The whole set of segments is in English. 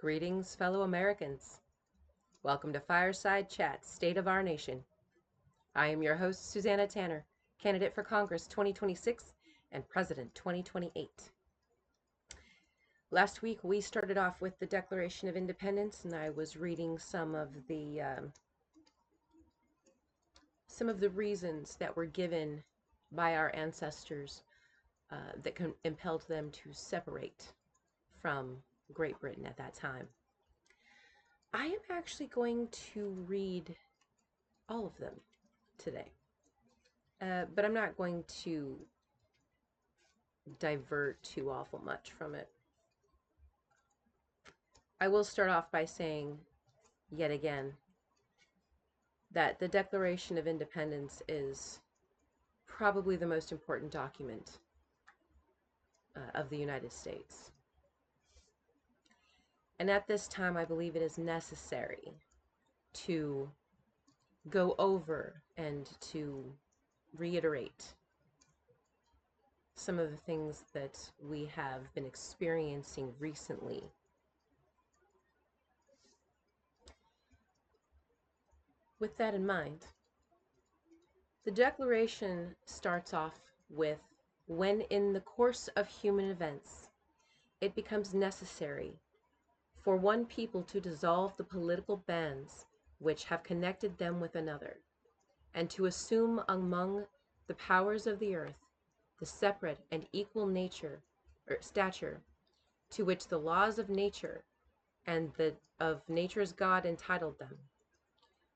Greetings, fellow Americans. Welcome to Fireside Chat, State of Our Nation. I am your host, Susanna Tanner, candidate for Congress 2026 and President 2028. Last week, we started off with the Declaration of Independence, and I was reading some of the reasons that were given by our ancestors that impelled them to separate from Great Britain at that time. I am actually going to read all of them today, but I'm not going to divert too awful much from it. I will start off by saying, yet again, that the Declaration of Independence is probably the most important document of the United States. And at this time, I believe it is necessary to go over and to reiterate some of the things that we have been experiencing recently. With that in mind, the Declaration starts off with, when in the course of human events, it becomes necessary for one people to dissolve the political bands which have connected them with another, and to assume among the powers of the earth the separate and equal stature to which the laws of nature and of nature's God entitled them,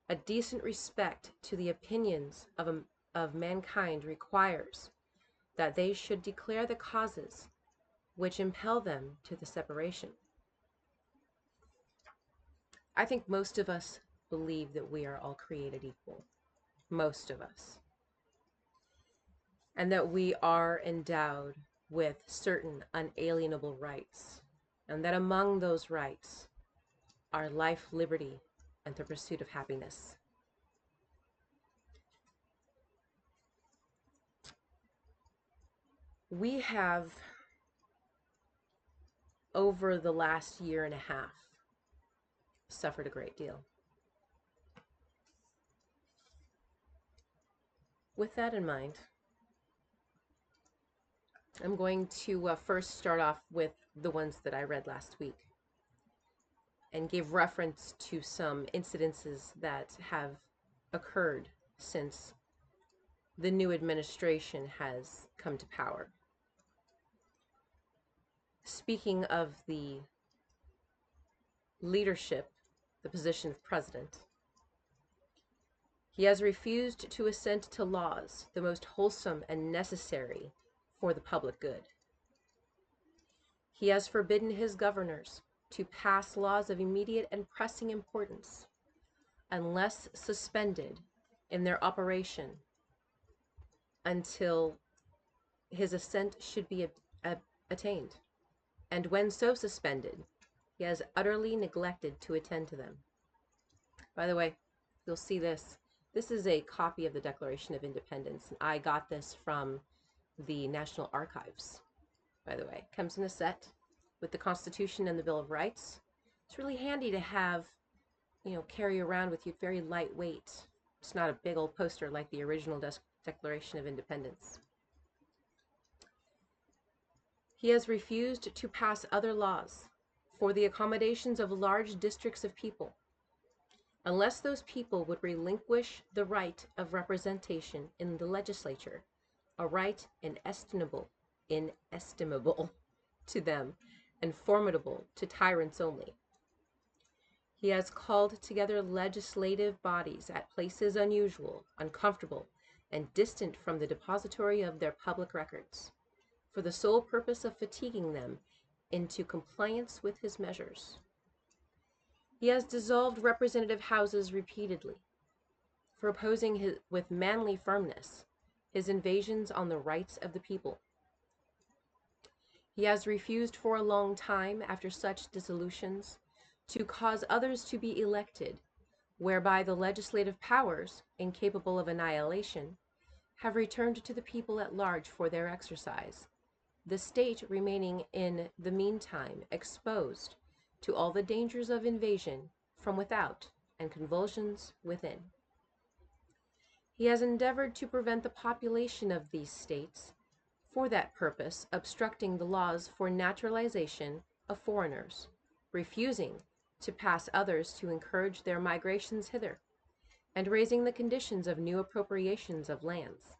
a decent respect to the opinions of mankind requires that they should declare the causes which impel them to the separation. I think most of us believe that we are all created equal. Most of us. And that we are endowed with certain unalienable rights. And that among those rights are life, liberty, and the pursuit of happiness. We have, over the last year and a half, suffered a great deal. With that in mind, I'm going to first start off with the ones that I read last week and give reference to some incidences that have occurred since the new administration has come to power. Speaking of the leadership, the position of president, he has refused to assent to laws the most wholesome and necessary for the public good. He has forbidden his governors to pass laws of immediate and pressing importance unless suspended in their operation until his assent should be attained. And when so suspended, he has utterly neglected to attend to them. By the way, you'll see this. This is a copy of the Declaration of Independence. And I got this from the National Archives, by the way. It comes in a set with the Constitution and the Bill of Rights. It's really handy to have, carry around with you. Very lightweight. It's not a big old poster like the original Declaration of Independence. He has refused to pass other laws for the accommodations of large districts of people, unless those people would relinquish the right of representation in the legislature, a right inestimable to them and formidable to tyrants only. He has called together legislative bodies at places unusual, uncomfortable, and distant from the depository of their public records, for the sole purpose of fatiguing them into compliance with his measures. He has dissolved representative houses repeatedly, for opposing with manly firmness his invasions on the rights of the people. He has refused for a long time, after such dissolutions, to cause others to be elected, whereby the legislative powers, incapable of annihilation, have returned to the people at large for their exercise, the state remaining in the meantime exposed to all the dangers of invasion from without and convulsions within. He has endeavored to prevent the population of these states, for that purpose obstructing the laws for naturalization of foreigners, refusing to pass others to encourage their migrations hither, and raising the conditions of new appropriations of lands.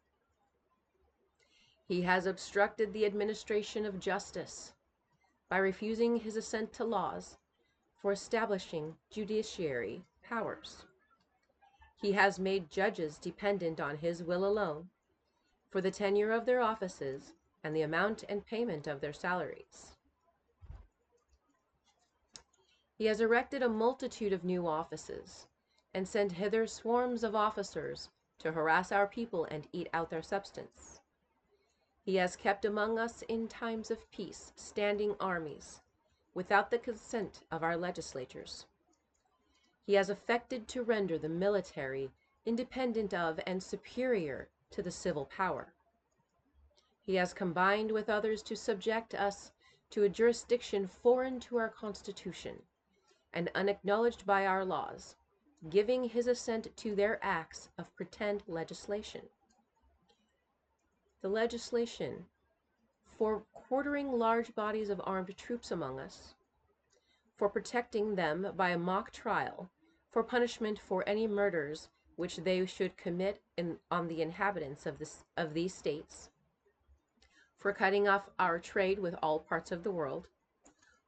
He has obstructed the administration of justice by refusing his assent to laws for establishing judiciary powers. He has made judges dependent on his will alone for the tenure of their offices and the amount and payment of their salaries. He has erected a multitude of new offices, and sent hither swarms of officers to harass our people and eat out their substance. He has kept among us in times of peace standing armies, without the consent of our legislatures. He has affected to render the military independent of and superior to the civil power. He has combined with others to subject us to a jurisdiction foreign to our Constitution, and unacknowledged by our laws, giving his assent to their acts of pretend legislation. The legislation for quartering large bodies of armed troops among us, for protecting them by a mock trial, for punishment for any murders which they should commit on the inhabitants of these states, for cutting off our trade with all parts of the world,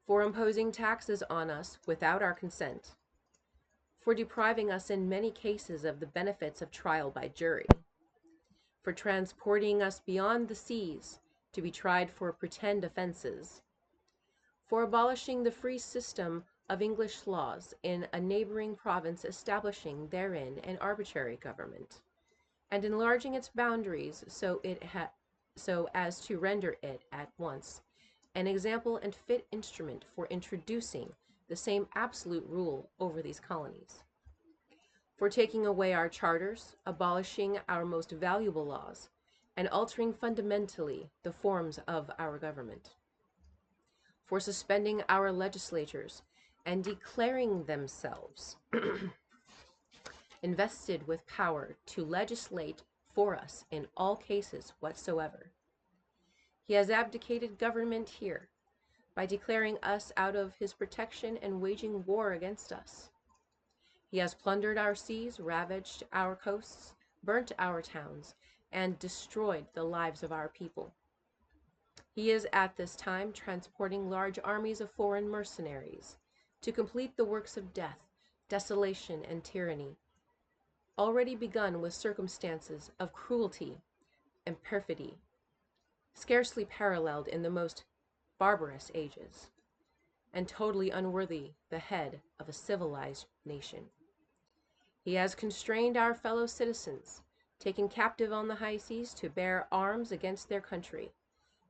for imposing taxes on us without our consent, for depriving us in many cases of the benefits of trial by jury, for transporting us beyond the seas to be tried for pretend offenses, for abolishing the free system of English laws in a neighboring province, establishing therein an arbitrary government, and enlarging its boundaries so as to render it at once an example and fit instrument for introducing the same absolute rule over these colonies, for taking away our charters, abolishing our most valuable laws, and altering fundamentally the forms of our government, for suspending our legislatures and declaring themselves invested with power to legislate for us in all cases whatsoever. He has abdicated government here by declaring us out of his protection and waging war against us. He has plundered our seas, ravaged our coasts, burnt our towns, and destroyed the lives of our people. He is at this time transporting large armies of foreign mercenaries to complete the works of death, desolation, and tyranny, already begun with circumstances of cruelty and perfidy, scarcely paralleled in the most barbarous ages, and totally unworthy the head of a civilized nation. He has constrained our fellow citizens, taken captive on the high seas, to bear arms against their country,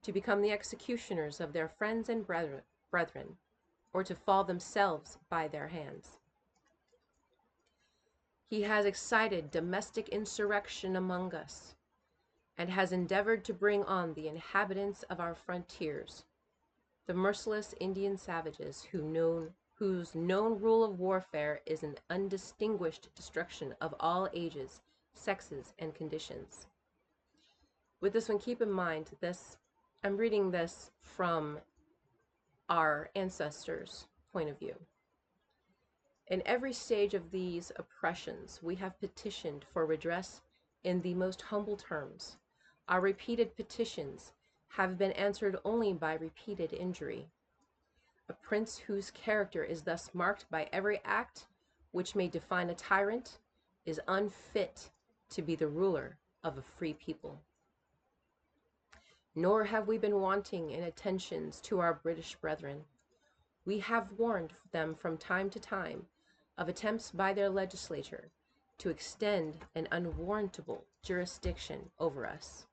to become the executioners of their friends and brethren, or to fall themselves by their hands. He has excited domestic insurrection among us, and has endeavored to bring on the inhabitants of our frontiers, the merciless Indian savages whose known rule of warfare is an undistinguished destruction of all ages, sexes, and conditions. With this one, keep in mind I'm reading this from our ancestors' point of view. In every stage of these oppressions, we have petitioned for redress in the most humble terms. Our repeated petitions have been answered only by repeated injury. A prince whose character is thus marked by every act which may define a tyrant is unfit to be the ruler of a free people. Nor have we been wanting in attentions to our British brethren. We have warned them from time to time of attempts by their legislature to extend an unwarrantable jurisdiction over us.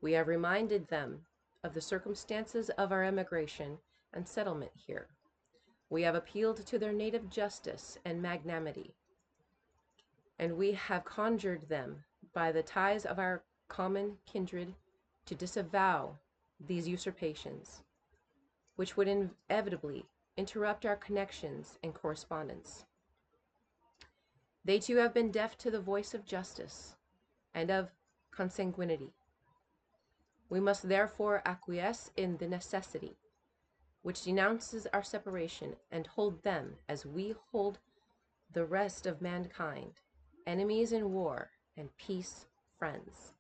We have reminded them of the circumstances of our emigration and settlement here. We have appealed to their native justice and magnanimity, and we have conjured them by the ties of our common kindred to disavow these usurpations, which would inevitably interrupt our connections and correspondence. They too have been deaf to the voice of justice and of consanguinity. We must therefore acquiesce in the necessity which denounces our separation and hold them as we hold the rest of mankind, enemies in war and peace friends.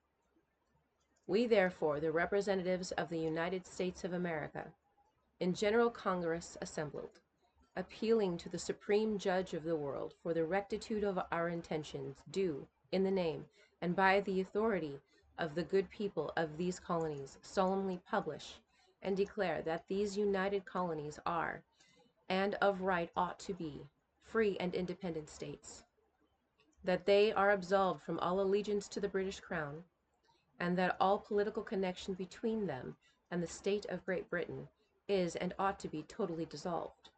We therefore, the representatives of the United States of America, in General Congress assembled, appealing to the Supreme Judge of the world for the rectitude of our intentions, do, in the name and by the authority of the good people of these colonies, solemnly publish and declare that these united colonies are, and of right ought to be, free and independent states, that they are absolved from all allegiance to the British Crown, and that all political connection between them and the state of Great Britain is and ought to be totally dissolved,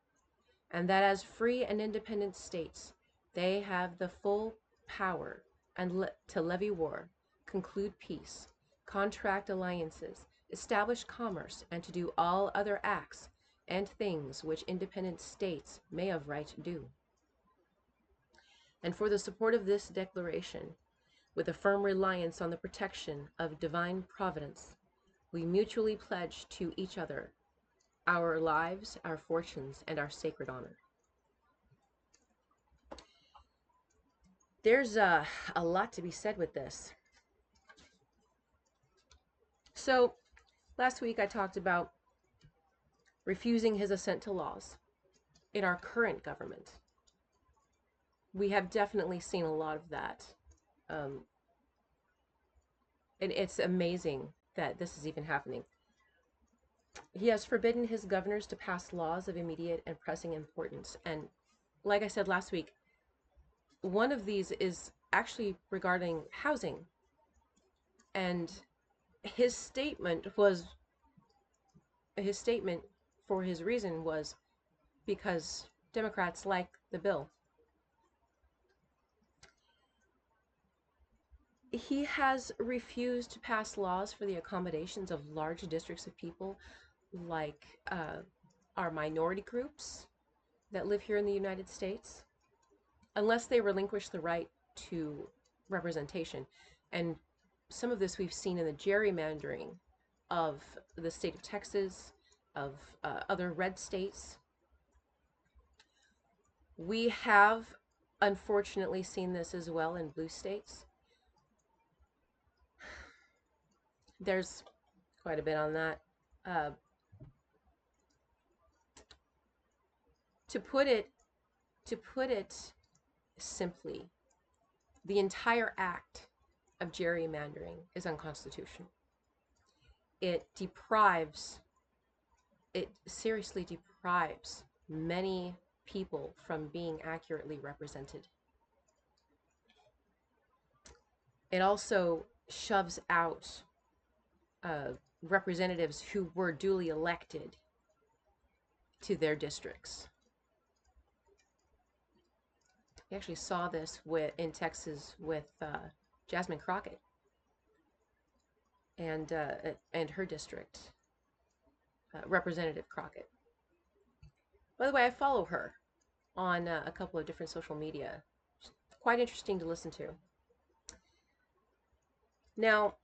and that as free and independent states they have the full power and to levy war, conclude peace, contract alliances, establish commerce, and to do all other acts and things which independent states may of right do. And for the support of this declaration, with a firm reliance on the protection of divine providence, we mutually pledge to each other our lives, our fortunes, and our sacred honor. There's a lot to be said with this. So, last week I talked about refusing his assent to laws in our current government. We have definitely seen a lot of that. And it's amazing that this is even happening. He has forbidden his governors to pass laws of immediate and pressing importance. And like I said last week, one of these is actually regarding housing. And his statement for his reason was because Democrats like the bill. He has refused to pass laws for the accommodations of large districts of people, like our minority groups that live here in the United States, unless they relinquish the right to representation. And some of this we've seen in the gerrymandering of the state of Texas, of other red states. We have unfortunately seen this as well in blue states. There's quite a bit on that. To put it simply, the entire act of gerrymandering is unconstitutional. It seriously deprives many people from being accurately represented. It also shoves out representatives who were duly elected to their districts. We actually saw this in Texas with Jasmine Crockett and her district, Representative Crockett. By the way, I follow her on a couple of different social media. It's quite interesting to listen to. Now,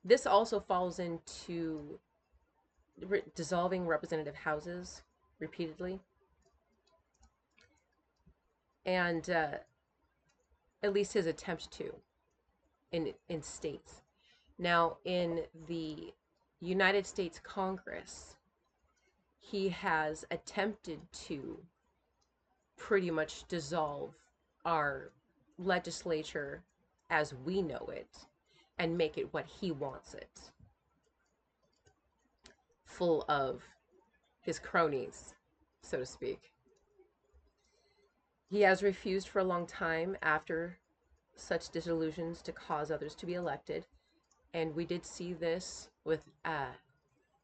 this also falls into dissolving representative houses repeatedly. And at least his attempt to in states. Now, in the United States Congress, he has attempted to pretty much dissolve our legislature as we know it and make it what he wants it, full of his cronies, so to speak. He has refused for a long time after such disillusions to cause others to be elected. And we did see this with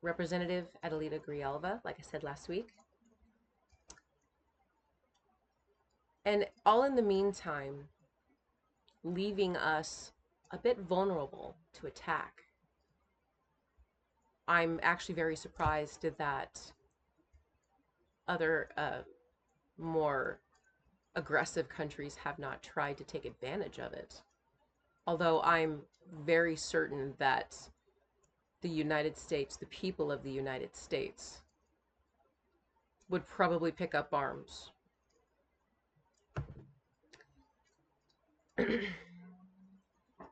Representative Adelita Grijalva, like I said last week. And all in the meantime, leaving us a bit vulnerable to attack. I'm actually very surprised that other more aggressive countries have not tried to take advantage of it. Although I'm very certain that the United States, the people of the United States, would probably pick up arms.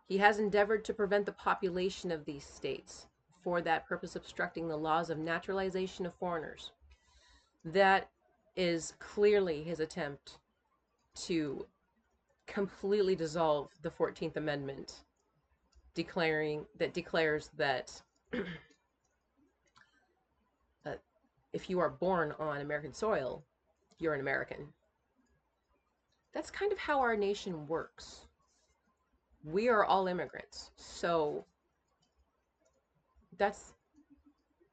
He has endeavored to prevent the population of these states, for that purpose obstructing the laws of naturalization of foreigners. That is clearly his attempt to completely dissolve the 14th Amendment, declares that if you are born on American soil, you're an American. That's kind of how our nation works. We are all immigrants, so that's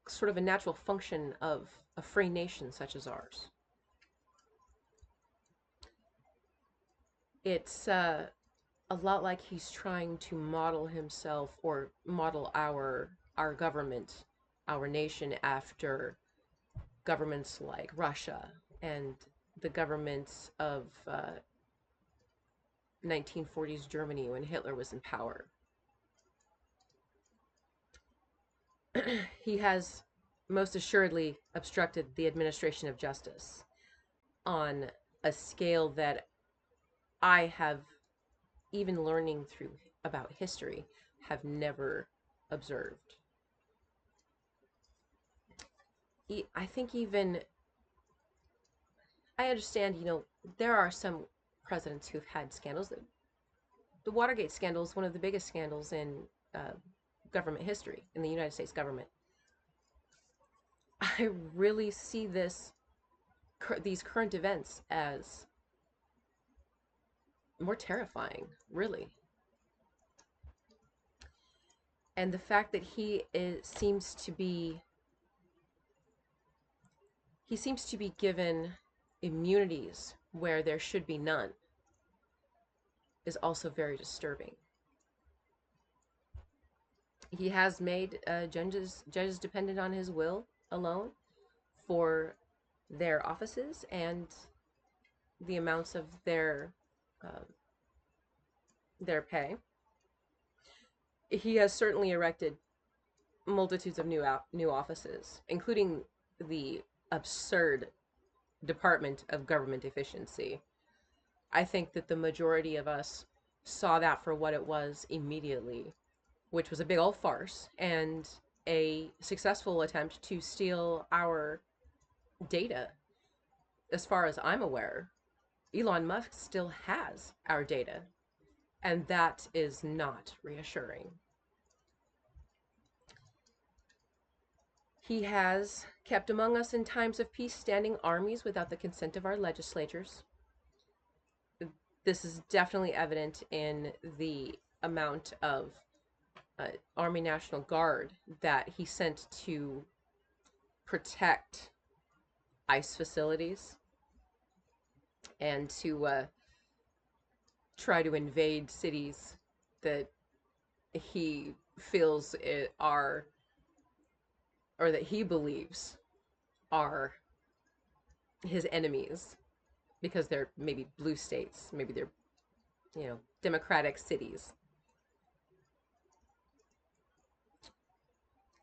sort of a natural function of a free nation such as ours. It's a lot like he's trying to model himself or model our government, our nation after governments like Russia and the governments of 1940s Germany when Hitler was in power. He has most assuredly obstructed the administration of justice on a scale that I have, even learning through about history, have never observed. I think even, I understand, there are some presidents who've had scandals. The Watergate scandal is one of the biggest scandals in government history, in the United States government. I really see these current events as more terrifying, really. And the fact that he seems to be given immunities where there should be none is also very disturbing. He has made judges dependent on his will alone for their offices and the amounts of uh, their pay. He has certainly erected multitudes of new offices, including the absurd Department of Government Efficiency. I think that the majority of us saw that for what it was immediately, which was a big old farce and a successful attempt to steal our data. As far as I'm aware, Elon Musk still has our data, and that is not reassuring. He has kept among us in times of peace standing armies without the consent of our legislatures. This is definitely evident in the amount of Army National Guard that he sent to protect ICE facilities and to try to invade cities that he feels are, or that he believes are his enemies because they're maybe blue states, maybe they're, democratic cities.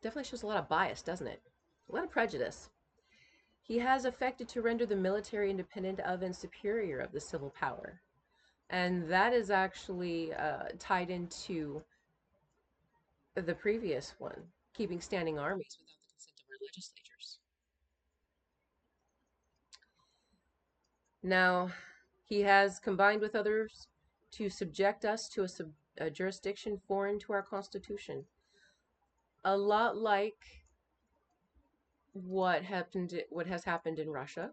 Definitely shows a lot of bias, doesn't it? A lot of prejudice. He has affected to render the military independent of and superior of the civil power. And that is actually tied into the previous one, keeping standing armies without the consent of our legislatures. Now, he has combined with others to subject us to a jurisdiction foreign to our Constitution. A lot like what has happened in Russia,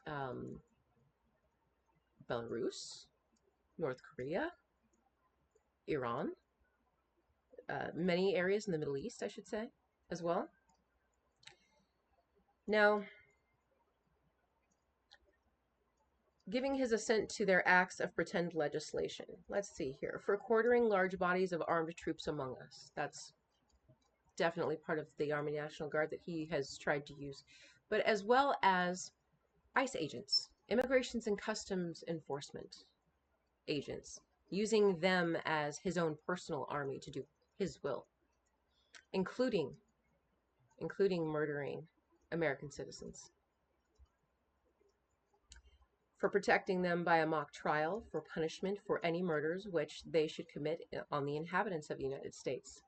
um, Belarus, North Korea, Iran, many areas in the Middle East, I should say, as well. Now, giving his assent to their acts of pretend legislation. Let's see here. For quartering large bodies of armed troops among us. That's definitely part of the Army National Guard that he has tried to use, but as well as ICE agents, Immigrations and Customs Enforcement agents, using them as his own personal army to do his will, including murdering American citizens, for protecting them by a mock trial for punishment for any murders which they should commit on the inhabitants of the United States,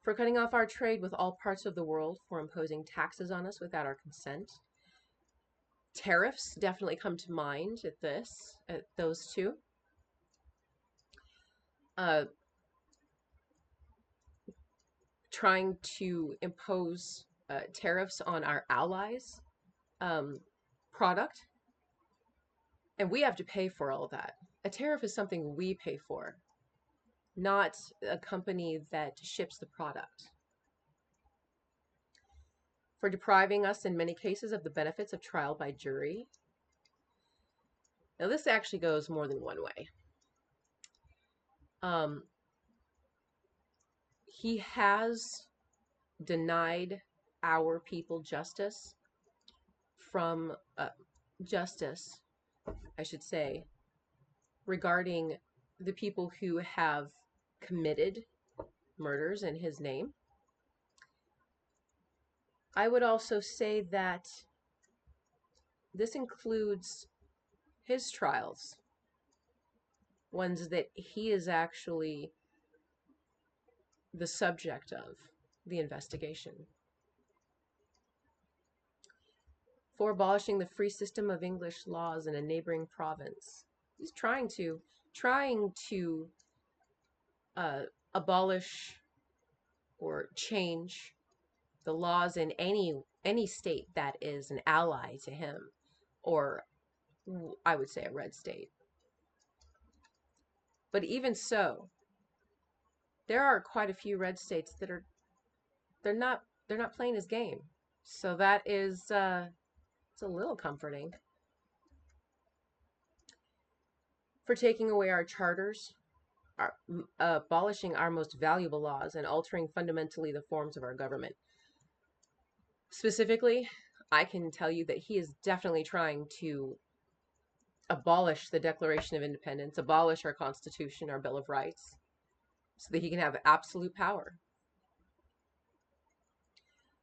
for cutting off our trade with all parts of the world, for imposing taxes on us without our consent. Tariffs definitely come to mind at those two. Trying to impose tariffs on our allies' product, and we have to pay for all of that. A tariff is something we pay for, not a company that ships the product. For depriving us in many cases of the benefits of trial by jury. Now this actually goes more than one way. He has denied our people justice from justice, I should say, regarding the people who have committed murders in his name. I would also say that this includes his trials, ones that he is actually the subject of the investigation. For abolishing the free system of English laws in a neighboring province. He's trying to abolish or change the laws in any state that is an ally to him, or I would say a red state. But even so, there are quite a few red states that are they're not playing his game. So that is it's a little comforting. For taking away our charters, abolishing our most valuable laws, and altering fundamentally the forms of our government. Specifically, I can tell you that he is definitely trying to abolish the Declaration of Independence, abolish our Constitution, our Bill of Rights, so that he can have absolute power.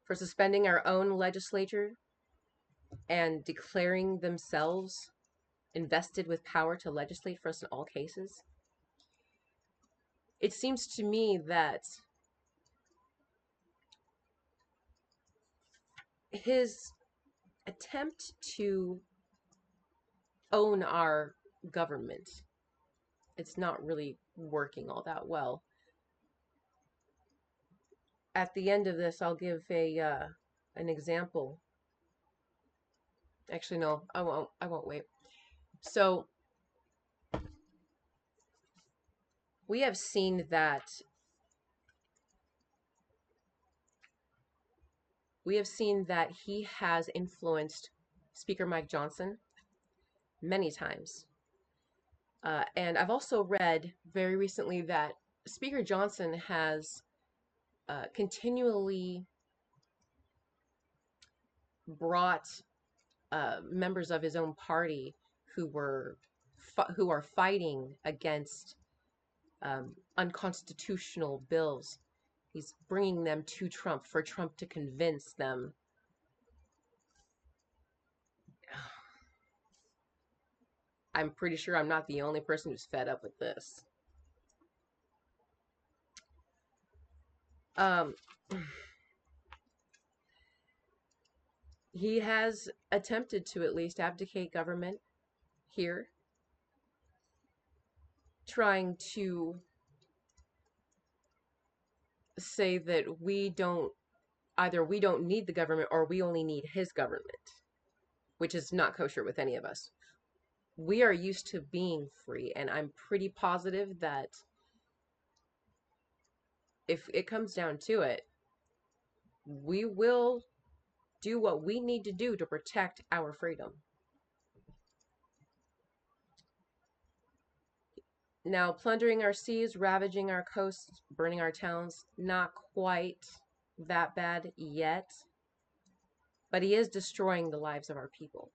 For suspending our own legislature and declaring themselves invested with power to legislate for us in all cases. It seems to me that his attempt to own our government, it's not really working all that well. At the end of this, I'll give an example. Actually, no, I won't wait. So we have seen that he has influenced Speaker Mike Johnson many times. And I've also read very recently that Speaker Johnson has continually brought members of his own party who are fighting against unconstitutional bills. He's bringing them to Trump for Trump to convince them. I'm pretty sure I'm not the only person who's fed up with this. He has attempted to at least abdicate government here, trying to say that either we don't need the government or we only need his government, which is not kosher with any of us. We are used to being free, and I'm pretty positive that if it comes down to it, we will do what we need to do to protect our freedom. Now, plundering our seas, ravaging our coasts, burning our towns, not quite that bad yet, but he is destroying the lives of our people.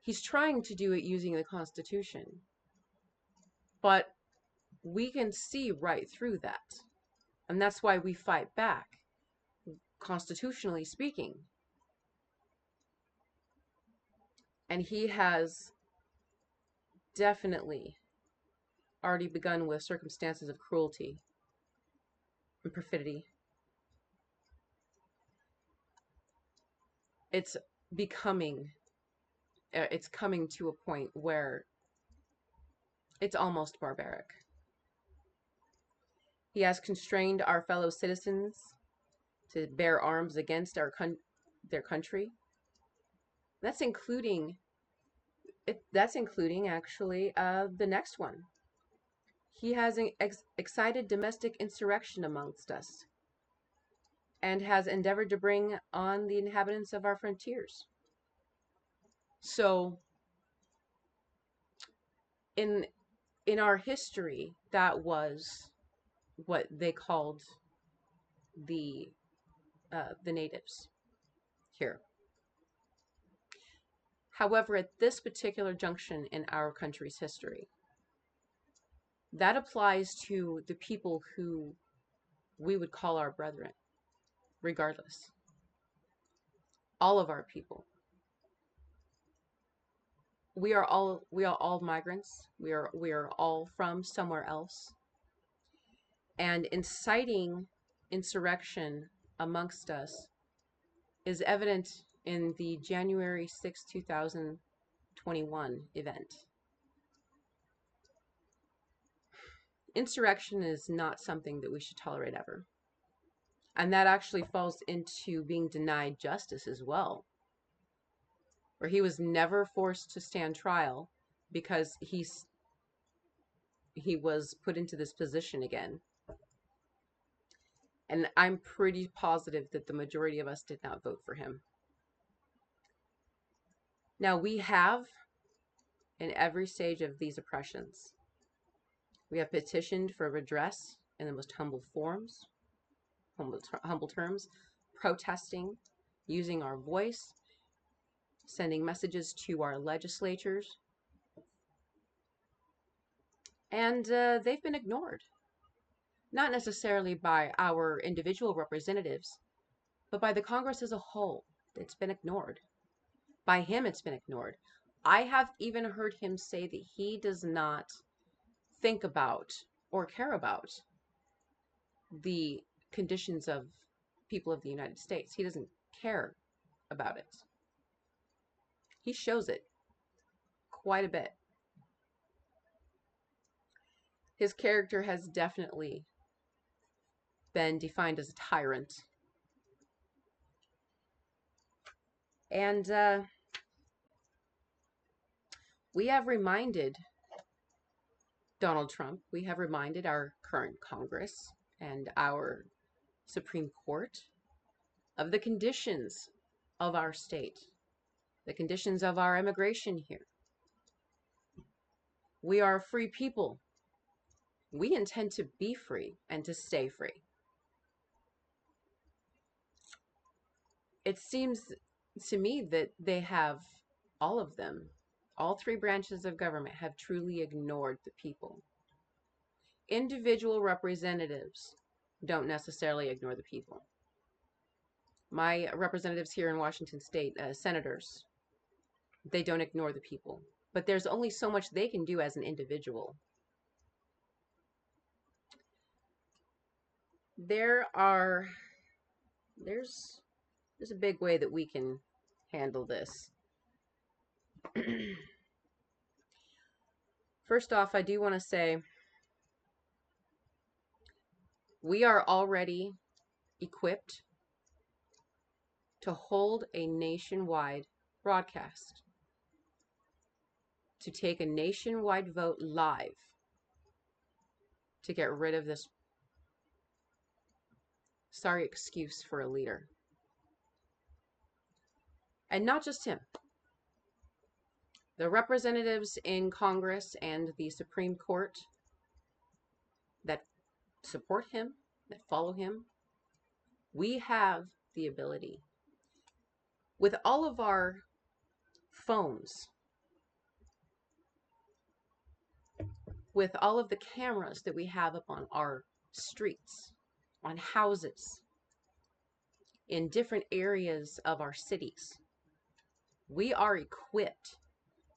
He's trying to do it using the Constitution, but we can see right through that. And that's why we fight back, constitutionally speaking. And he has definitely already begun with circumstances of cruelty and perfidy. It's becoming, it's coming to a point where it's almost barbaric. He has constrained our fellow citizens to bear arms against their country. That's including actually the next one. He has excited domestic insurrection amongst us and has endeavored to bring on the inhabitants of our frontiers. So in our history, that was what they called the natives here. However, at this particular junction in our country's history, that applies to the people who we would call our brethren, regardless. All of our people. We are all migrants. We are all from somewhere else. And inciting insurrection amongst us is evident in the January 6, 2021 event. Insurrection is not something that we should tolerate ever. And that actually falls into being denied justice as well, where he was never forced to stand trial because he was put into this position again. And I'm pretty positive that the majority of us did not vote for him. Now, we have, in every stage of these oppressions, we have petitioned for redress in the most humble forms, humble terms, protesting, using our voice, sending messages to our legislatures, and they've been ignored. Not necessarily by our individual representatives, but by the Congress as a whole. It's been ignored. By him, it's been ignored. I have even heard him say that he does not think about or care about the conditions of people of the United States. He doesn't care about it. He shows it quite a bit. His character has definitely been defined as a tyrant. And we have reminded Donald Trump, we have reminded our current Congress and our Supreme Court of the conditions of our state, the conditions of our immigration here. We are a free people. We intend to be free and to stay free. It seems to me that they have, all of them, all three branches of government have truly ignored the people. Individual representatives don't necessarily ignore the people. My representatives here in Washington State, senators, they don't ignore the people. But there's only so much they can do as an individual. There's a big way that we can handle this. First off, I do want to say we are already equipped to hold a nationwide broadcast, to take a nationwide vote live to get rid of this sorry excuse for a leader. And not just him. The representatives in Congress and the Supreme Court that support him, that follow him, we have the ability, with all of our phones, with all of the cameras that we have up on our streets, on houses, in different areas of our cities, we are equipped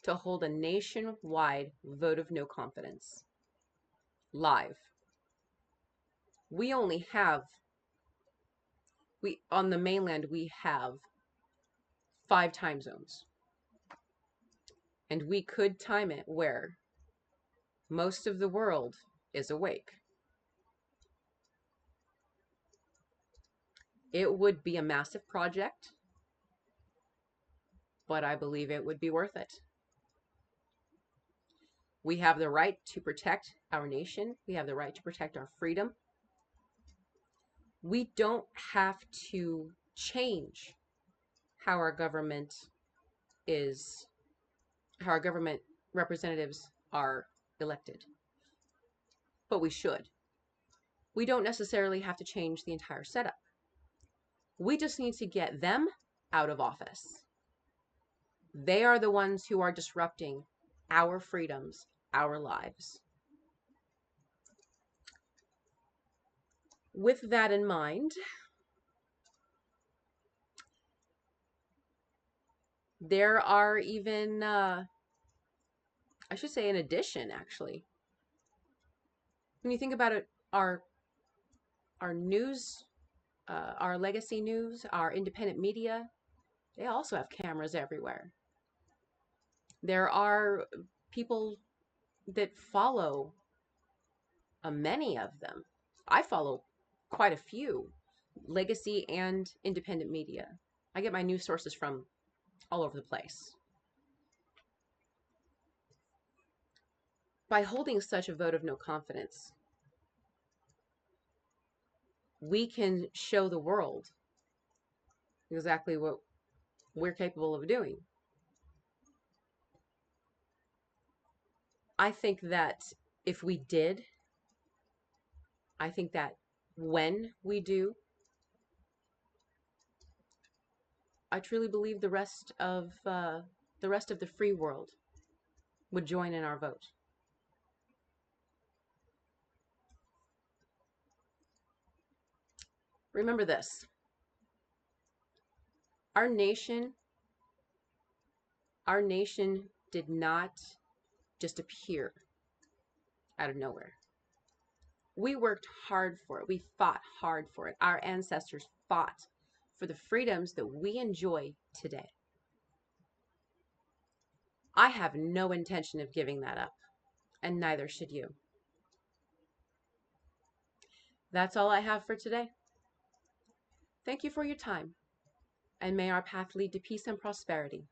to hold a nationwide vote of no confidence live. We only have, on the mainland, we have 5 time zones. And we could time it where most of the world is awake. It would be a massive project, but I believe it would be worth it. We have the right to protect our nation. We have the right to protect our freedom. We don't have to change how our government representatives are elected, but we should. We don't necessarily have to change the entire setup. We just need to get them out of office. They are the ones who are disrupting our freedoms, our lives. With that in mind, there are even, I should say in addition, actually, when you think about it, our news, our legacy news, our independent media, they also have cameras everywhere. There are people that follow many of them. I follow quite a few legacy and independent media. I get my news sources from all over the place. By holding such a vote of no confidence, we can show the world exactly what we're capable of doing. I think that if we did, I think that when we do, I truly believe the rest of the free world would join in our vote. Remember this. Our nation did not just appear out of nowhere. We worked hard for it. We fought hard for it. Our ancestors fought for the freedoms that we enjoy today. I have no intention of giving that up, and neither should you. That's all I have for today. Thank you for your time, and may our path lead to peace and prosperity.